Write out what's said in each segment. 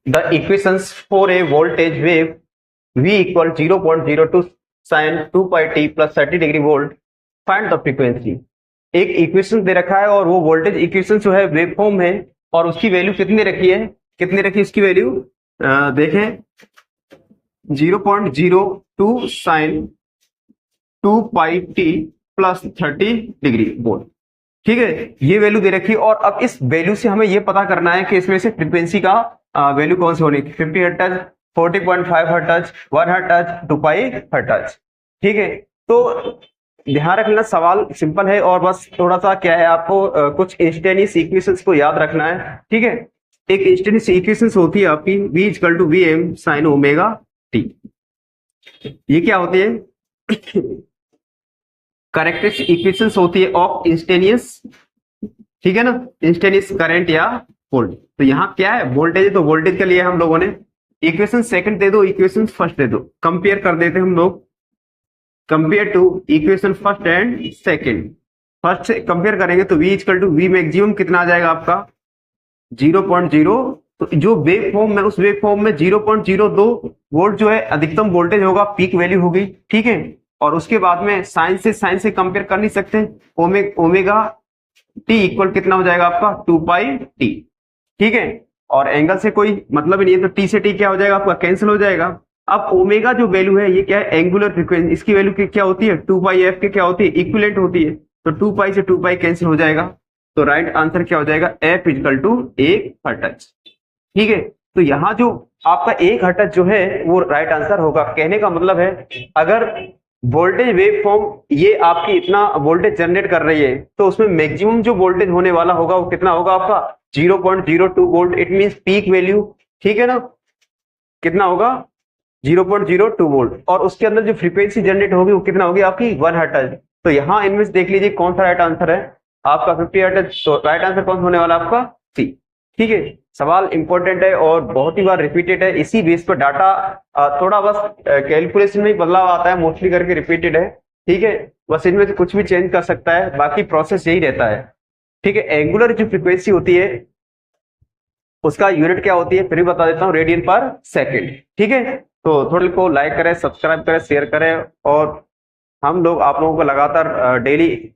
The equations for a voltage wave V equal 0.02 sin 2 pi t plus 30 degree volt, find the frequency. एक equation दे रखा है और वो voltage equation जो है वेव फॉर्म है और उसकी वैल्यू कितनी रखी है, कितनी रखी इसकी वैल्यू देखें 0.02 sin 2 pi t plus 30 degree volt. ठीक है, ये वैल्यू दे रखी है और अब इस वैल्यू से हमें ये पता करना है कि इसमें से फ्रीक्वेंसी का वैल्यू कौन सी होनी, 50 हर्ट्ज, 40.5 हर्ट्ज, 1 हर्ट्ज, 2 पाई हर्ट्ज। ठीक है, तो ध्यान रखना सवाल सिंपल है और बस थोड़ा सा क्या है आपको कुछ इंस्टेंटेनियस इक्वेशंस को याद रखना है। ठीक है, एक इंस्टेंटेनियस इक्वेशंस होती है आपकी V equal to Vm sin omega t। ये क्या होती है करेक्टरिस्टिक इक्वेशंस होती है ऑफ इंस्टेंटेनियस, ठीक है ना, इंस्टेंटेनियस करंट या वोल्टेज। तो यहाँ क्या है वोल्टेज है, तो वोल्टेज के लिए हम लोगों ने इक्वेशन सेकंड दे दो, इक्वेशन फर्स्ट दे दो, कंपेयर कर देते हम लोग, compare to equation first and second. First से कंपेयर करेंगे तो V equal to V maximum कितना आ जाएगा आपका 0.0। तो जो वेव फॉर्म में, उस वेव फॉर्म में 0.02 वोल्ट जो है अधिकतम वोल्टेज होगा, पीक वैल्यू होगी। ठीक है, और उसके बाद में साइन से कंपेयर कर नहीं सकते, ओमेगा टी इक्वल कितना हो जाएगा आपका 2 पाई टी। ठीक है, और एंगल से कोई मतलब ही नहीं है, तो टी से टी क्या हो जाएगा आपका कैंसिल हो जाएगा। अब ओमेगा जो वैल्यू है ये क्या है एंगुलर फ्रीक्वेंसी, इसकी वैल्यू क्या होती है 2 पाई एफ के क्या होती है इक्विवेलेंट होती है, तो 2 पाई से 2 पाई कैंसिल हो जाएगा। तो राइट आंसर क्या हो जाएगा एफ इक्वल टू 1 हर्ट्ज। ठीक है, तो यहाँ जो आपका 1 हर्ट्ज जो है वो राइट आंसर होगा। कहने का मतलब है अगर वोल्टेज वेव फॉर्म ये आपकी इतना वोल्टेज जनरेट कर रही है तो उसमें मैक्सिमम जो वोल्टेज होने वाला होगा वो कितना होगा आपका 0.02 volt, it means peak value. ठीक है ना, कितना होगा 0.02 वोल्ट, और उसके अंदर जो फ्रीक्वेंसी जनरेट होगी वो कितना होगी आपकी 1 हर्ट्ज। तो यहाँ इनमें से देख लीजिए कौन सा राइट आंसर है आपका 50 हर्ट्ज, तो राइट आंसर कौन सा होने वाला आपका सी। ठीक है, सवाल इंपॉर्टेंट है और बहुत ही बार रिपीटेड है, इसी बेस पर डाटा थोड़ा बस कैलकुलेशन में बदलाव आता है, मोस्टली करके रिपीटेड है। ठीक है, बस इनमें से कुछ भी चेंज कर सकता है, बाकी प्रोसेस यही रहता है। ठीक है, एंगुलर जो फ्रीक्वेंसी होती है उसका यूनिट क्या होती है फिर भी बता देता हूँ, रेडियन पर सेकेंड। ठीक है, तो थोड़े को लाइक करें, सब्सक्राइब करें, शेयर करें, और हम लोग आप लोगों को लगातार डेली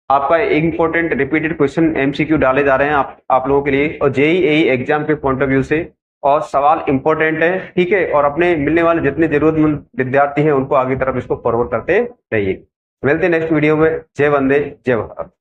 आपका इंपॉर्टेंट रिपीटेड क्वेश्चन एमसीक्यू डाले जा रहे हैं आप लोगों के लिए, और जेईई एग्जाम के पॉइंट ऑफ व्यू से, और सवाल इंपॉर्टेंट है। ठीक है, और अपने मिलने वाले जितने जरूरतमंद विद्यार्थी हैं उनको आगे तरफ इसको फॉरवर्ड करते रहिए। मिलते हैं नेक्स्ट वीडियो में। जय वंदे, जय भारत।